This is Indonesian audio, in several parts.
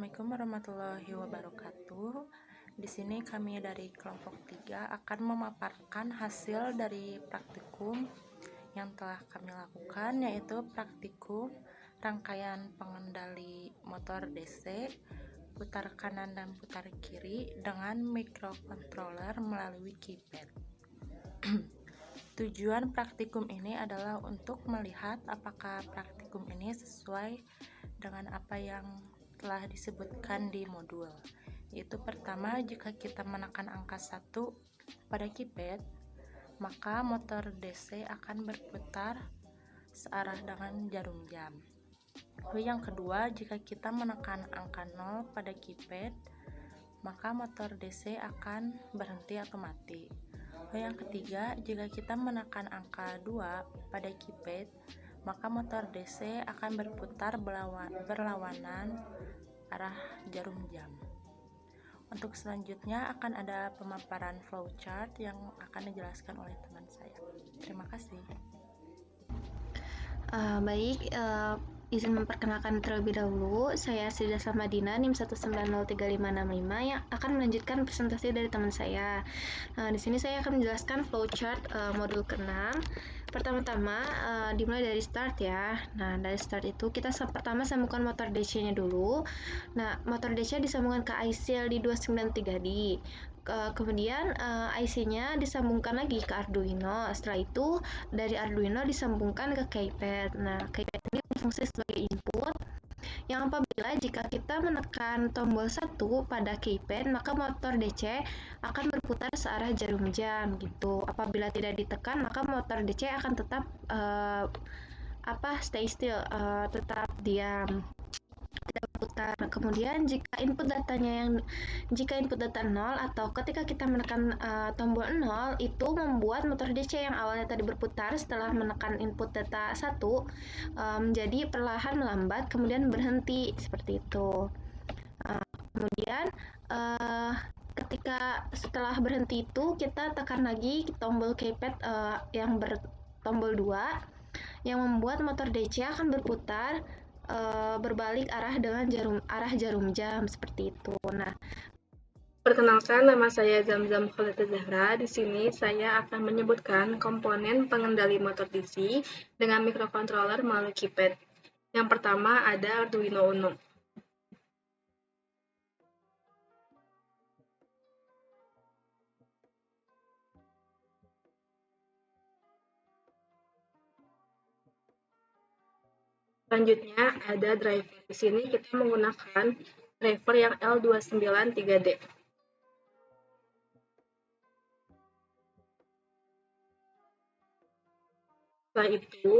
Assalamualaikum warahmatullahi wabarakatuh. Di sini kami dari kelompok 3 akan memaparkan hasil dari praktikum yang telah kami lakukan, yaitu praktikum rangkaian pengendali motor DC putar kanan dan putar kiri dengan microcontroller melalui keypad. Tujuan praktikum ini adalah untuk melihat apakah praktikum ini sesuai dengan apa yang telah disebutkan di modul, yaitu pertama, jika kita menekan angka 1 pada keypad, maka motor DC akan berputar searah dengan jarum jam. Yang kedua, jika kita menekan angka 0 pada keypad, maka motor DC akan berhenti atau mati. Yang ketiga, jika kita menekan angka 2 pada keypad, maka motor DC akan berputar berlawanan arah jarum jam. Untuk selanjutnya akan ada pemaparan flowchart yang akan dijelaskan oleh teman saya. Terima kasih. Izin memperkenalkan terlebih dahulu, saya Sida Samadina, NIM 1903565 yang akan melanjutkan presentasi dari teman saya. Di sini saya akan menjelaskan flowchart modul ke-6. Pertama-tama dimulai dari start ya. Nah, dari start itu kita pertama sambungkan motor DC-nya dulu. Nah, motor DC disambungkan ke IC LD293D. Kemudian IC-nya disambungkan lagi ke Arduino. Setelah itu dari Arduino disambungkan ke keypad. Nah, keypad ini berfungsi sebagai input yang apabila jika kita menekan tombol 1 pada keypad, maka motor DC akan berputar searah jarum jam gitu. Apabila tidak ditekan, maka motor DC akan tetap stay still, tetap diam, tidak berputar. Kemudian jika input data 0 atau ketika kita menekan tombol 0, itu membuat motor DC yang awalnya tadi berputar setelah menekan input data 1 menjadi perlahan melambat kemudian berhenti seperti itu. Kemudian ketika setelah berhenti itu kita tekan lagi tombol keypad yang bertombol 2 yang membuat motor DC akan berputar berbalik arah dengan jarum jam seperti itu. Nah, perkenalkan, nama saya Zamzam Khalida Zahra. Di sini saya akan menyebutkan komponen pengendali motor DC dengan microcontroller melalui keypad. Yang pertama ada Arduino Uno. Selanjutnya ada driver. Di sini kita menggunakan driver yang L293D. Setelah itu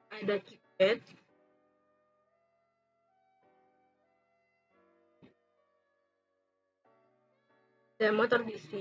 ada keypad. Dan motor DC.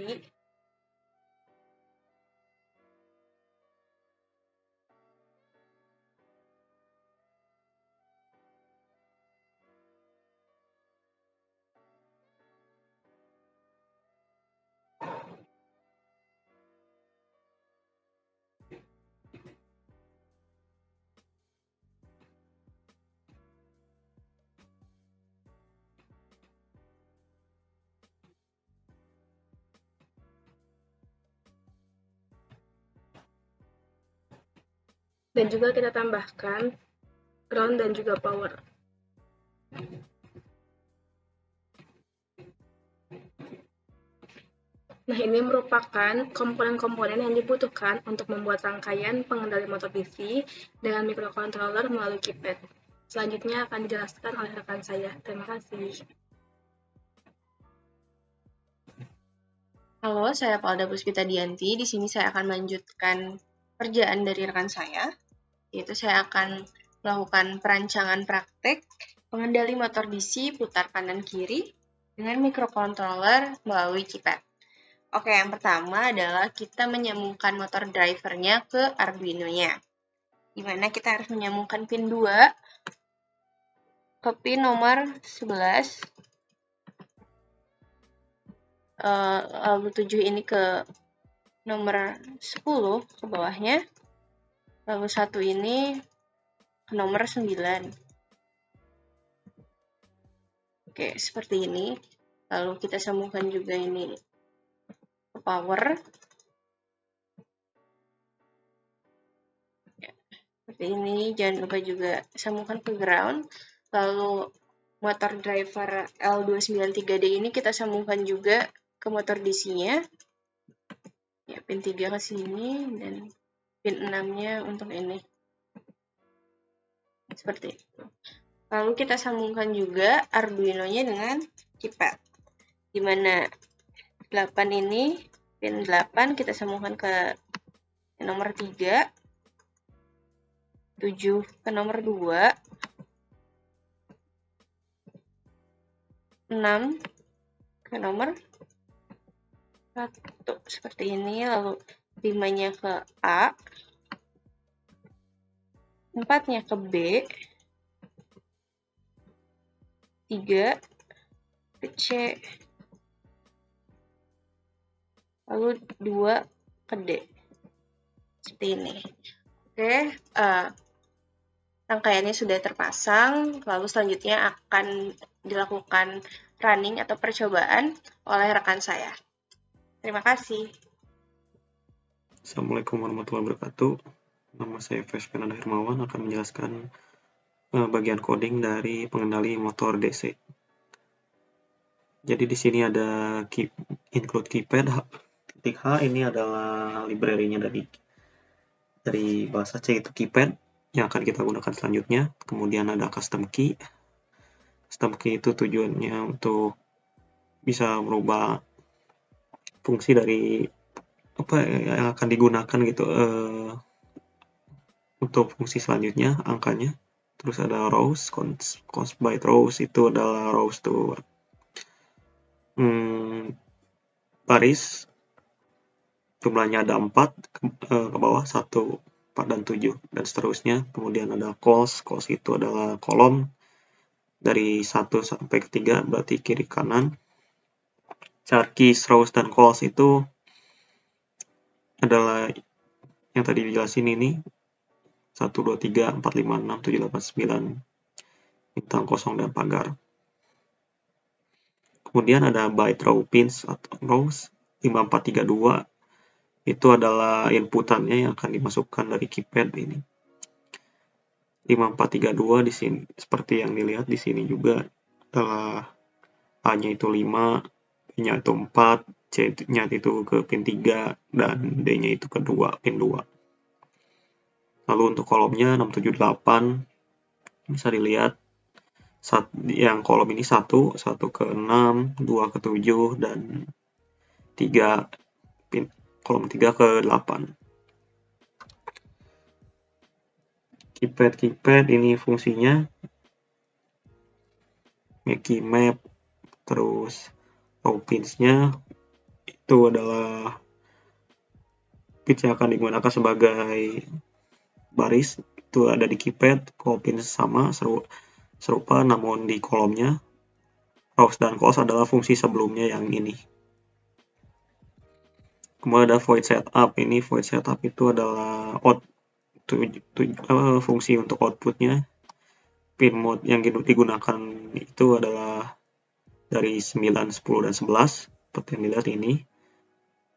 Dan juga kita tambahkan ground dan juga power. Nah, ini merupakan komponen-komponen yang dibutuhkan untuk membuat rangkaian pengendali motor DC dengan microcontroller melalui keypad. Selanjutnya akan dijelaskan oleh rekan saya. Terima kasih. Halo, saya Palda Puspita Dianti. Di sini saya akan melanjutkan kerjaan dari rekan saya, yaitu saya akan melakukan perancangan praktek pengendali motor DC putar kanan kiri dengan microcontroller melalui keypad. Oke, yang pertama adalah kita menyambungkan motor drivernya ke Arduino-nya. Dimana kita harus menyambungkan pin 2 ke pin nomor 11, lalu 7 ini ke nomor 10 ke bawahnya, lalu 1 ini ke nomor 9. Oke, seperti ini. Lalu kita sambungkan juga ini ke power. Ya, seperti ini. Jangan lupa juga sambungkan ke ground. Lalu motor driver L293D ini kita sambungkan juga ke motor DC-nya. Ya, pin 3 ke sini dan pin 6-nya untuk ini. Seperti itu. Lalu kita sambungkan juga Arduino-nya dengan keypad. Di mana 8 ini, pin 8 kita sambungkan ke nomor 3, 7 ke nomor 2, 6 ke nomor 1, seperti ini. Lalu 5-nya ke A, 4-nya ke B, 3 ke C, lalu 2 ke D. Seperti ini. Oke, rangkaiannya sudah terpasang, lalu selanjutnya akan dilakukan running atau percobaan oleh rekan saya. Terima kasih. Assalamualaikum warahmatullahi wabarakatuh. Nama saya Fresh Fernanda Hermawan akan menjelaskan bagian coding dari pengendali motor DC. Jadi di sini ada include keypad. Titik H ini adalah library-nya dari bahasa C, itu keypad yang akan kita gunakan selanjutnya. Kemudian ada custom key. Custom key itu tujuannya untuk bisa merubah fungsi dari apa yang akan digunakan gitu untuk fungsi selanjutnya, angkanya. Terus ada rows, const byte rows itu adalah rows to baris, jumlahnya ada 4 ke bawah, 1, 4, dan 7, dan seterusnya. Kemudian ada calls itu adalah kolom dari 1 sampai ke 3, berarti kiri kanan. Char keys, rows, dan calls itu adalah yang tadi dijelasin ini, 1, 2, 3, 4, 5, 6, 7, 8, 9, bintang kosong, dan pagar. Kemudian ada byte row pins atau rows, 5, 4, 3, 2, itu adalah inputannya yang akan dimasukkan dari keypad ini. 5, 4, 3, 2 di sini seperti yang dilihat di sini juga adalah A-nya itu 5, B-nya itu 4, C-nya itu ke pin 3, dan D-nya itu ke 2, pin 2. Lalu untuk kolomnya 6, 7, 8 bisa dilihat yang kolom ini 1 ke 6, 2 ke 7, dan 3 pin kolom 3 ke 8. Keypad ini fungsinya make map, terus row pins-nya itu adalah pins yang akan digunakan sebagai baris, itu ada di keypad. Call pins sama serupa namun di kolomnya. Rows dan calls adalah fungsi sebelumnya yang ini. Kemudian ada void setup. Ini void setup itu adalah fungsi untuk outputnya. Pin mode yang digunakan itu adalah dari 9, 10, dan 11 seperti yang dilihat ini,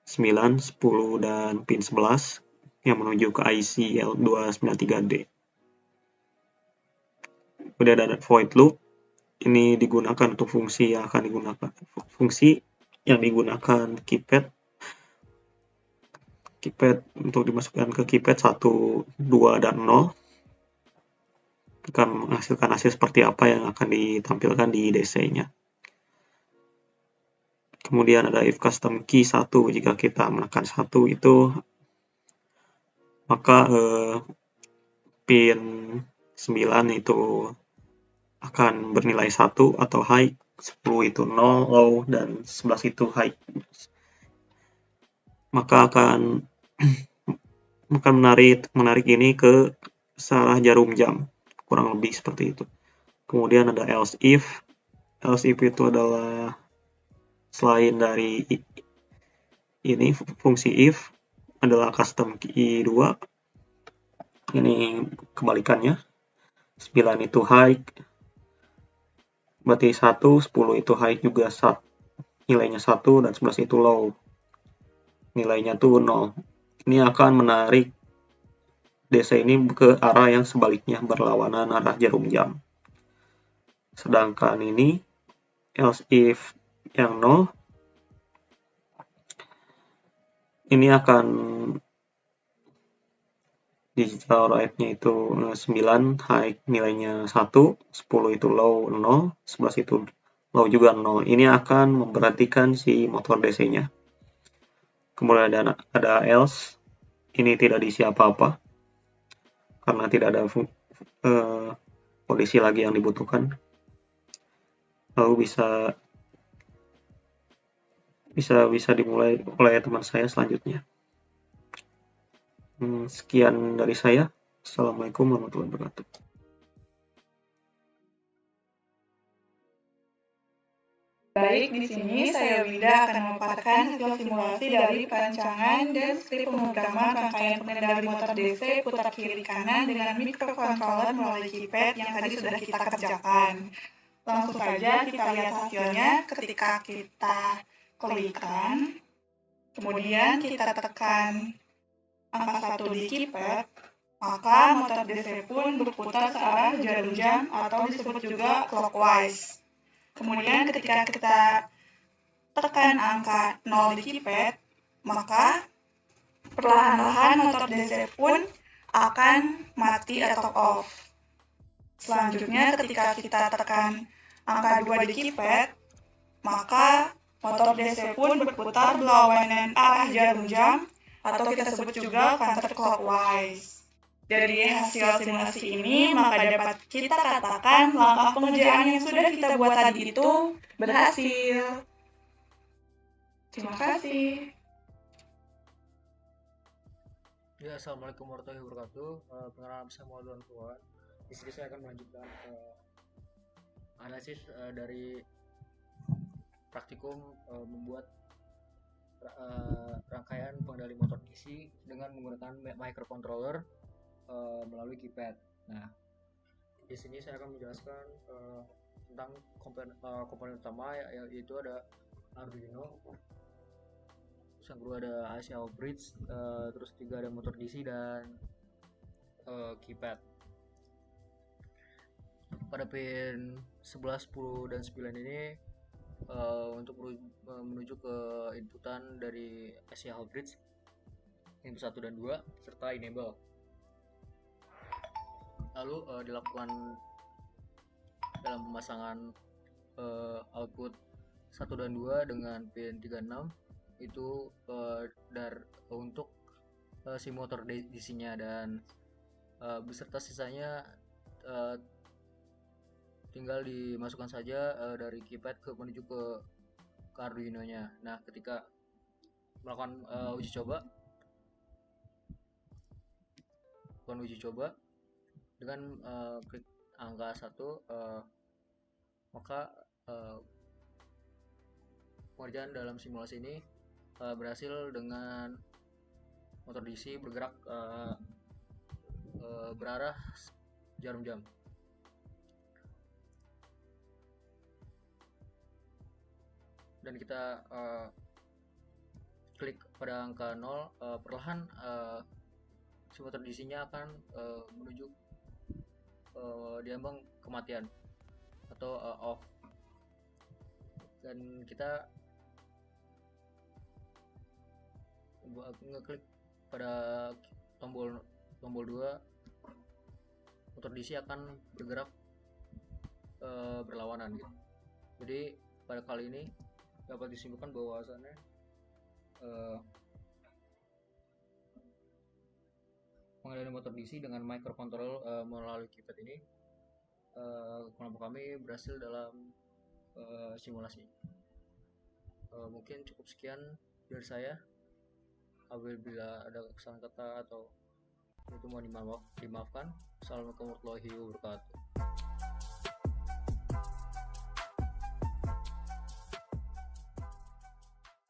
9, 10, dan pin 11 yang menuju ke IC L293D. Kemudian ada void loop, ini digunakan untuk fungsi yang digunakan keypad untuk dimasukkan ke keypad 1, 2, dan 0 akan menghasilkan hasil seperti apa yang akan ditampilkan di DC-nya. Kemudian ada if custom key 1, jika kita menekan 1 itu maka pin 9 itu akan bernilai 1 atau high, 10 itu 0 low, dan 11 itu high. Maka akan menarik ini ke searah jarum jam, kurang lebih seperti itu. Kemudian ada else if itu adalah selain dari ini fungsi if adalah custom key 2, ini kebalikannya, 9 itu high, berarti 1, 10 itu high juga, nilainya 1 dan 11 itu low. Nilainya tuh 0. Ini akan menarik DC ini ke arah yang sebaliknya, berlawanan arah jarum jam. Sedangkan ini else if yang 0 ini akan digital right-nya itu 9, high nilainya 1, 10 itu low 0, 11 itu low juga 0. Ini akan memperhatikan si motor DC-nya. Kemudian ada else, ini tidak diisi apa-apa karena tidak ada kondisi lagi yang dibutuhkan. Lalu bisa dimulai oleh teman saya selanjutnya. Sekian dari saya. Assalamualaikum warahmatullahi wabarakatuh. Baik, di sini saya Winda akan memaparkan hasil simulasi dari perancangan dan skrip pemrograman rangkaian pengendali motor DC putar kiri kanan dengan microcontroller melalui keypad yang tadi sudah kita kerjakan. Langsung saja kita lihat hasilnya ketika kita klik run, kemudian kita tekan angka 1 di keypad, maka motor DC pun berputar searah jarum jam atau disebut juga clockwise. Kemudian ketika kita tekan angka 0 di keypad, maka perlahan-lahan motor DC pun akan mati atau off. Selanjutnya ketika kita tekan angka 2 di keypad, maka motor DC pun berputar berlawanan arah jarum jam atau kita sebut juga counterclockwise. Dari hasil simulasi ini, maka dapat kita katakan langkah pengerjaan yang sudah kita buat tadi itu berhasil. Terima kasih. Ya, Assalamualaikum warahmatullahi wabarakatuh. Perkenalkan saya Muhammad Tuan. Di sini saya akan melanjutkan analisis dari praktikum membuat rangkaian pengendali motor DC dengan menggunakan microcontroller melalui keypad. Nah, di sini saya akan menjelaskan tentang komponen utama, yaitu ada Arduino, terus yang kedua ada IC bridge, terus tiga ada motor DC dan keypad. Pada pin 11, 10, dan 9 ini untuk menuju ke inputan dari IC bridge input 1 dan 2 serta enable. Lalu dilakukan dalam pemasangan output 1 dan 2 dengan pin 36 itu untuk si motor DC-nya, dan beserta sisanya tinggal dimasukkan saja dari keypad menuju ke Arduino-nya. Nah, ketika melakukan uji coba dengan klik angka 1, maka pengerjaan dalam simulasi ini berhasil dengan motor DC bergerak berarah jarum jam. Dan kita klik pada angka 0, perlahan si motor DC-nya akan menuju diambang kematian atau off, dan kita ngeklik pada tombol 2, motor DC akan bergerak berlawanan gitu. Jadi pada kali ini dapat disimpulkan bahwasannya pengendalian motor DC dengan microcontroller melalui keypad ini, kelompok kami berhasil dalam simulasi. Mungkin cukup sekian dari saya. Apabila ada kesalahan kata atau itu mohon dimaafkan. Assalamualaikum warahmatullahi wabarakatuh.